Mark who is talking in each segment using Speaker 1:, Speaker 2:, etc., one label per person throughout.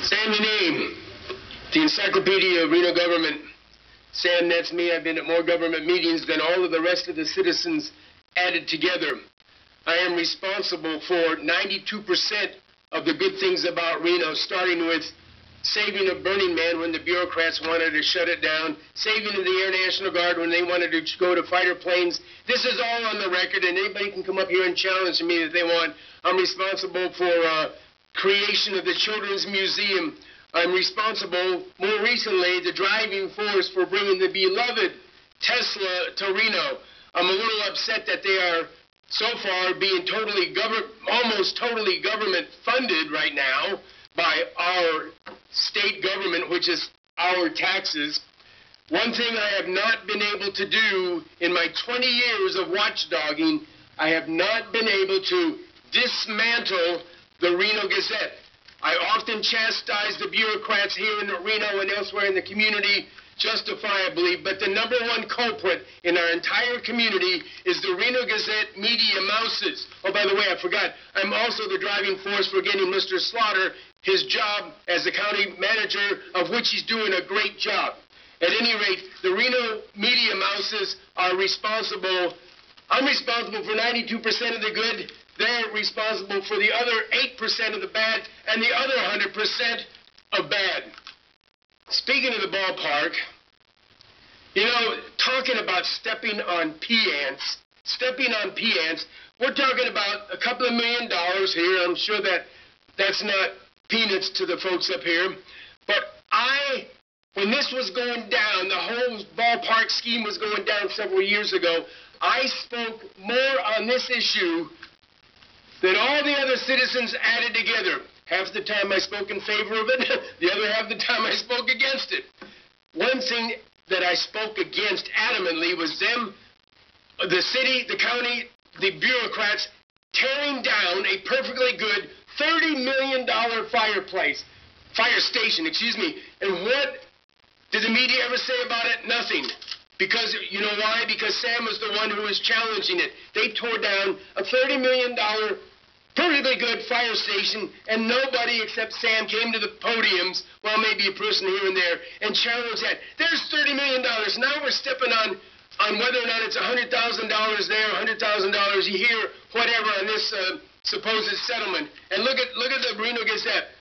Speaker 1: Sam, your name. The Encyclopedia of Reno Government. Sam, that's me. I've been at more government meetings than all of the rest of the citizens added together. I am responsible for 92% of the good things about Reno, starting with saving of Burning Man when the bureaucrats wanted to shut it down, saving of the Air National Guard when they wanted to go to fighter planes. This is all on the record, and anybody can come up here and challenge me if they want. I'm responsible for creation of the Children's Museum. I'm responsible, more recently, the driving force for bringing the beloved Tesla to Reno. I'm a little upset that they are so far being almost totally government funded right now by our state government, which is our taxes. One thing I have not been able to do in my 20 years of watchdogging, I have not been able to dismantle the Reno Gazette. I often chastise the bureaucrats here in Reno and elsewhere in the community justifiably, but the #1 culprit in our entire community is the Reno Gazette media mouses. Oh, by the way, I forgot, I'm also the driving force for getting Mr. Slaughter his job as the county manager, of which he's doing a great job. At any rate, the Reno media mouses are responsible. I'm responsible for 92% of the good. They're responsible for the other 8% of the bad and the other 100% of bad. Speaking of the ballpark, you know, talking about stepping on pea ants, we're talking about a couple of $1 million here. I'm sure that that's not peanuts to the folks up here. But when this was going down, the whole ballpark scheme was going down several years ago, I spoke more on this issue than all the other citizens added together. Half the time I spoke in favor of it, the other half the time I spoke against it. One thing that I spoke against adamantly was them, the city, the county, the bureaucrats, tearing down a perfectly good $30 million fire station, excuse me. And what did the media ever say about it? Nothing. Because, you know why? Because Sam was the one who was challenging it. They tore down a $30 million perfectly good fire station, and nobody except Sam came to the podiums, well, maybe a person here and there, and challenged that. There's $30 million. Now we're stepping on whether or not it's $100,000 there, $100,000 a year, whatever, on this supposed settlement. And look at the Reno Gazette.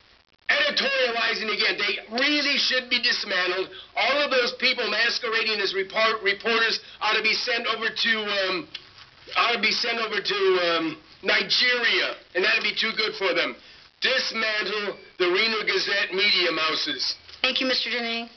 Speaker 1: Editorializing again. They really should be dismantled. All of those people masquerading as reporters ought to be sent over to Nigeria, and that'd be too good for them. Dismantle the Reno Gazette media mouses.
Speaker 2: Thank you, Mr. DEHNE.